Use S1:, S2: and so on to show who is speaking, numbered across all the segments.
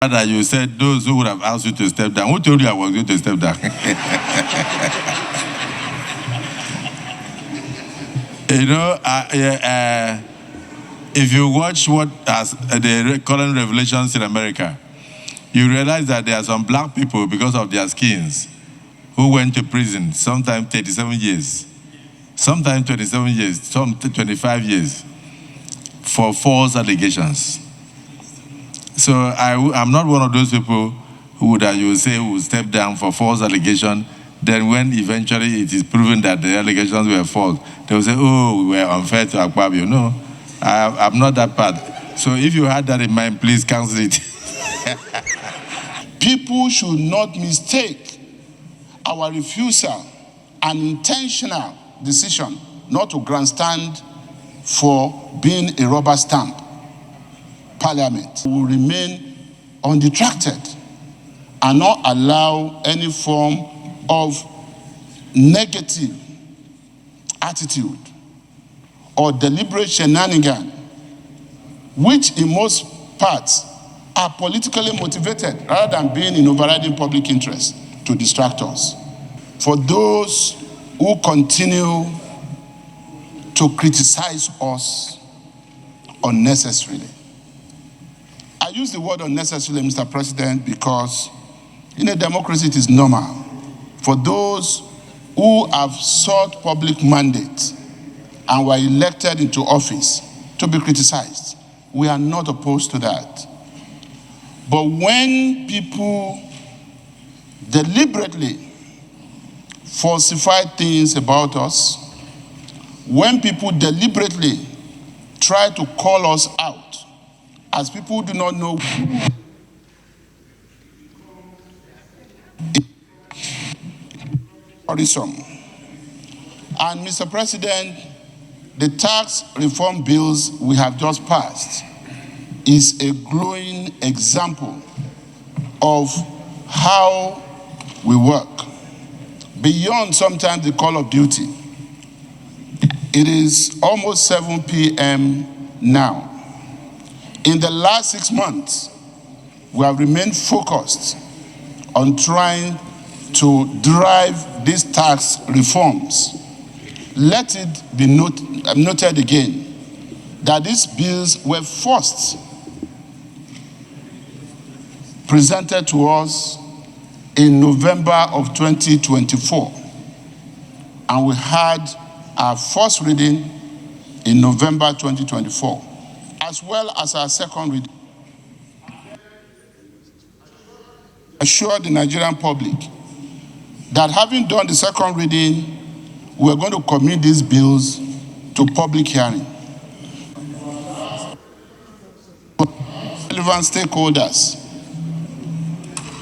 S1: Rather, you said those who would have asked you to step down. Who told you I was going to step down? You know, if you watch what has the current revelations in America, you realize that there are some black people, because of their skins, who went to prison, sometimes 37 years, sometimes 27 years, some 25 years, for false allegations. So I'm not one of those people who would, you would say, will step down for false allegation. Then when eventually it is proven that the allegations were false, they will say, oh, we were unfair to Akpabio. No, I'm not that bad. So if you had that in mind, please cancel it.
S2: People should not mistake our refusal an intentional decision not to grandstand for being a rubber stamp parliament. We will remain undetracted and not allow any form of negative attitude or deliberate shenanigan, which in most parts are politically motivated rather than being in overriding public interest, to distract us. For those who continue to criticize us unnecessarily. I use the word unnecessarily, Mr. President, because in a democracy it is normal for those who have sought public mandate and were elected into office to be criticized. We are not opposed to that. But when people deliberately falsify things about us, when people deliberately try to call us out as people who do not know terrorism. And Mr. President, the tax reform bills we have just passed is a glowing example of how we work. Beyond sometimes the call of duty, it is almost 7 p.m. now. In the last 6 months, we have remained focused on trying to drive these tax reforms. Let it be noted again that these bills were first presented to us in November of 2024, and we had our first reading in November 2024, as well as our second reading. Assure the Nigerian public that having done the second reading, we're going to commit these bills to public hearing. Relevant stakeholders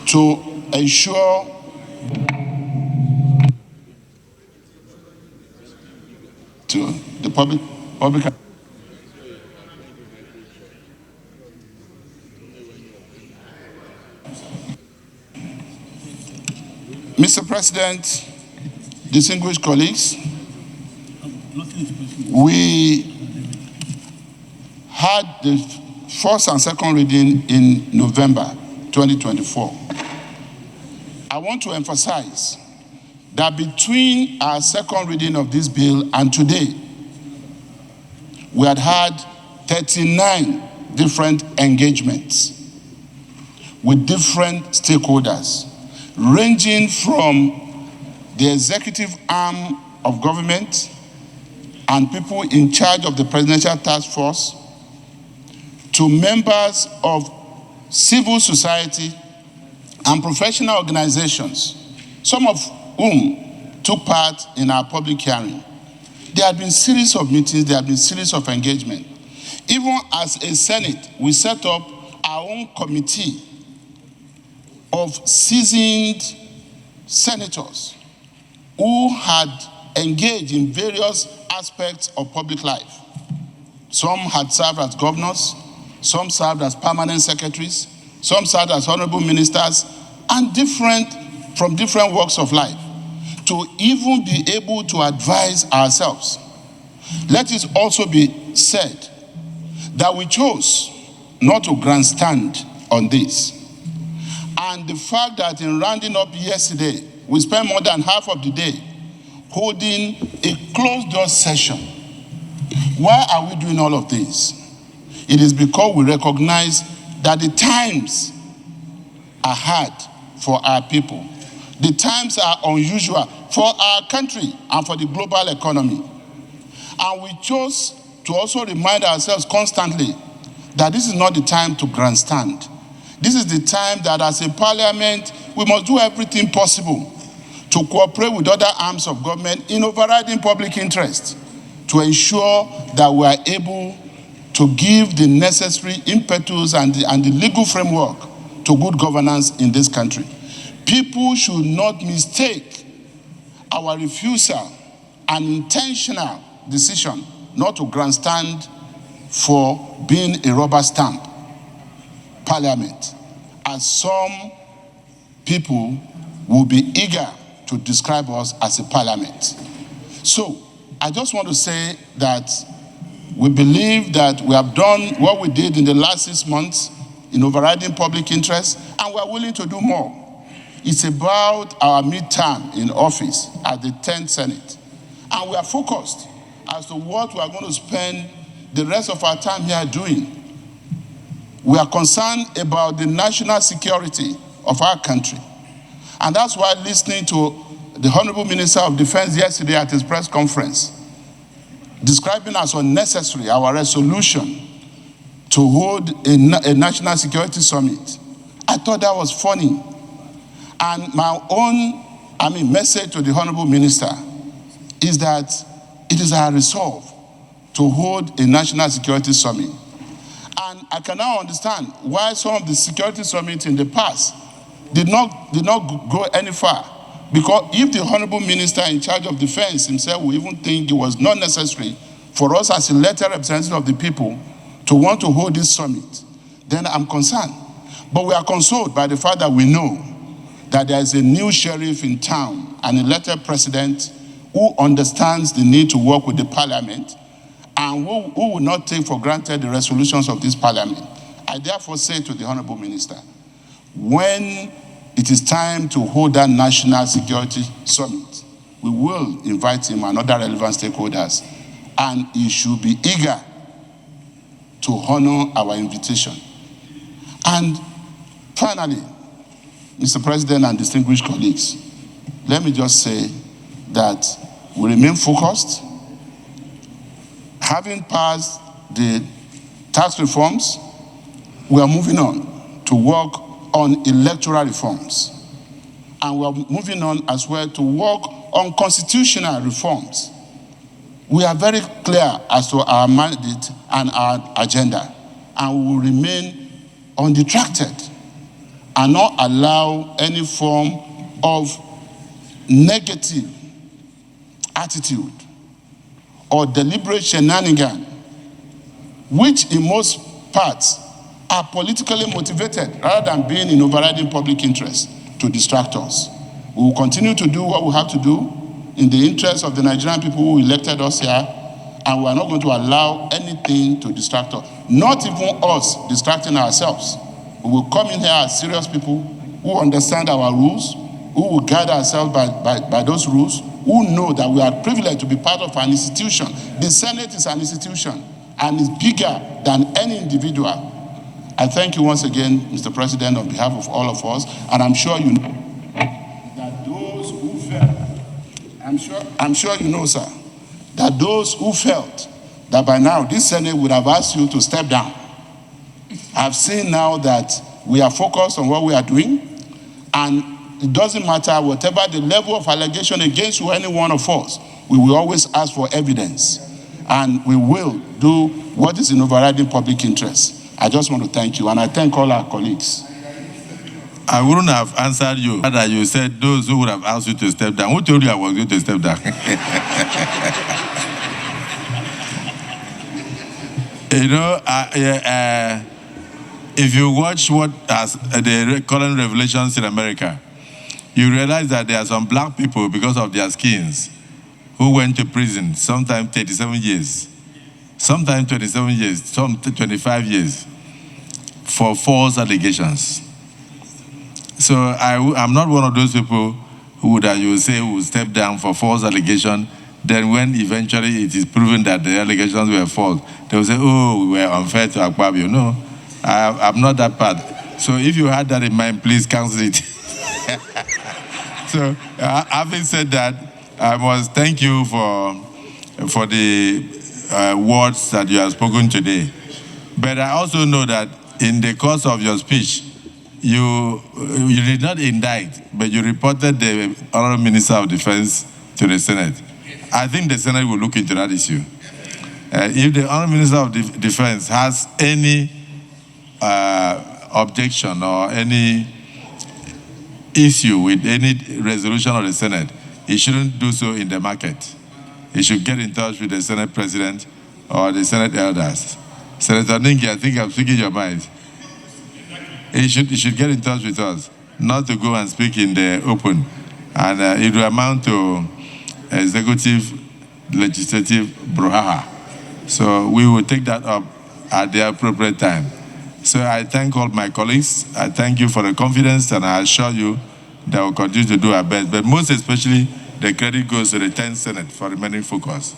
S2: to ensure to the public. Mr. President, distinguished colleagues, we had the first and second reading in November 2024. I want to emphasize that between our second reading of this bill and today, we had 39 different engagements with different stakeholders, ranging from the executive arm of government and people in charge of the Presidential Task Force to members of civil society and professional organizations, some of whom took part in our public hearing. There have been series of meetings, there have been series of engagement. Even as a Senate, we set up our own committee of seasoned senators who had engaged in various aspects of public life. Some had served as governors, some served as permanent secretaries, some served as honorable ministers, and from different walks of life, to even be able to advise ourselves. Let it also be said that we chose not to grandstand on this. And the fact that in rounding up yesterday, we spent more than half of the day holding a closed-door session. Why are we doing all of this? It is because we recognize that the times are hard for our people. The times are unusual for our country and for the global economy. And we chose to also remind ourselves constantly that this is not the time to grandstand. This is the time that as a parliament, we must do everything possible to cooperate with other arms of government in overriding public interest to ensure that we are able to give the necessary impetus and the legal framework to good governance in this country. People should not mistake our refusal an intentional decision not to grandstand for being a rubber stamp parliament, as some people will be eager to describe us as a parliament. So I just want to say that we believe that we have done what we did in the last 6 months in overriding public interest, and we are willing to do more. It's about our midterm in office at the 10th Senate. And we are focused as to what we are going to spend the rest of our time here doing. We are concerned about the national security of our country. And that's why listening to the Honorable Minister of Defense yesterday at his press conference, describing as unnecessary our resolution to hold a national security summit, I thought that was funny. And my own message to the Honorable Minister is that it is our resolve to hold a national security summit. And I can now understand why some of the security summits in the past did not go any far. Because if the Honorable Minister in charge of defense himself would even think it was not necessary for us as elected representatives of the people to want to hold this summit, then I'm concerned. But we are consoled by the fact that we know that there is a new sheriff in town, an elected president who understands the need to work with the parliament and who will not take for granted the resolutions of this parliament. I therefore say to the Honorable Minister, when it is time to hold that national security summit, we will invite him and other relevant stakeholders, and he should be eager to honor our invitation. And finally, Mr. President and distinguished colleagues, let me just say that we remain focused. Having passed the tax reforms, we are moving on to work on electoral reforms. And we are moving on as well to work on constitutional reforms. We are very clear as to our mandate and our agenda, and we will remain undetracted and not allow any form of negative attitude or deliberate shenanigan, which in most parts are politically motivated rather than being in overriding public interest, to distract us. We will continue to do what we have to do in the interest of the Nigerian people who elected us here, and we are not going to allow anything to distract us, not even us distracting ourselves. We will come in here as serious people who understand our rules, who will guide ourselves by those rules, who know that we are privileged to be part of an institution. The Senate is an institution and is bigger than any individual. I thank you once again, Mr. President, on behalf of all of us, and I'm sure you know that those who felt, I'm sure you know, sir, that those who felt that by now this Senate would have asked you to step down, I've seen now that we are focused on what we are doing, and it doesn't matter whatever the level of allegation against you, any one of us, we will always ask for evidence, and we will do what is in overriding public interest. I just want to thank you, and I thank all our colleagues.
S1: I wouldn't have answered you. That you said those who would have asked you to step down. Who told you I was going to step down? You know, if you watch what as the current revelations in America, you realize that there are some black people, because of their skins, who went to prison, sometimes 37 years, sometimes 27 years, some 25 years, for false allegations. So I'm not one of those people who that you say will step down for false allegation. Then when eventually it is proven that the allegations were false, they will say, oh, we were unfair to Akpabio. No, I'm not that bad. So if you had that in mind, please cancel it. So having said that, I must thank you for the words that you have spoken today. But I also know that in the course of your speech, you did not indict, but you reported the Honorable Minister of Defense to the Senate. I think the Senate will look into that issue. If the Honorable Minister of Defense has any objection or any issue with any resolution of the Senate, he shouldn't do so in the market. He should get in touch with the Senate President or the Senate elders. Senator Ningi, I think I'm speaking your mind. He should get in touch with us, not to go and speak in the open. And it will amount to executive, legislative brouhaha. So we will take that up at the appropriate time. So I thank all my colleagues. I thank you for the confidence, and I assure you that we'll continue to do our best. But most especially, the credit goes to the 10th Senate for remaining focus.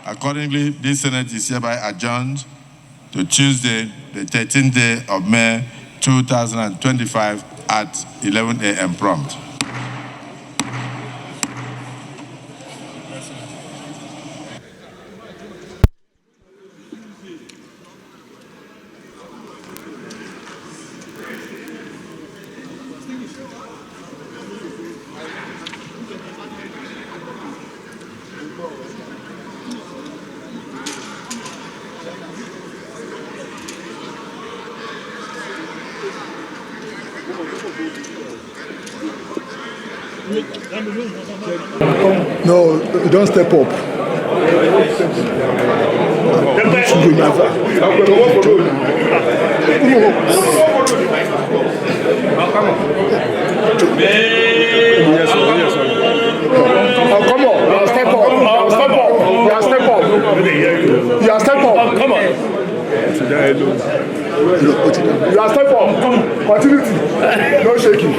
S1: Accordingly, this Senate is hereby adjourned to Tuesday, the 13th day of May, 2025 at 11 a.m. prompt.
S3: No, don't step up. Come on, step up. Step up. Step up. Step up. Come on. You are step up. Continuity. No shaking.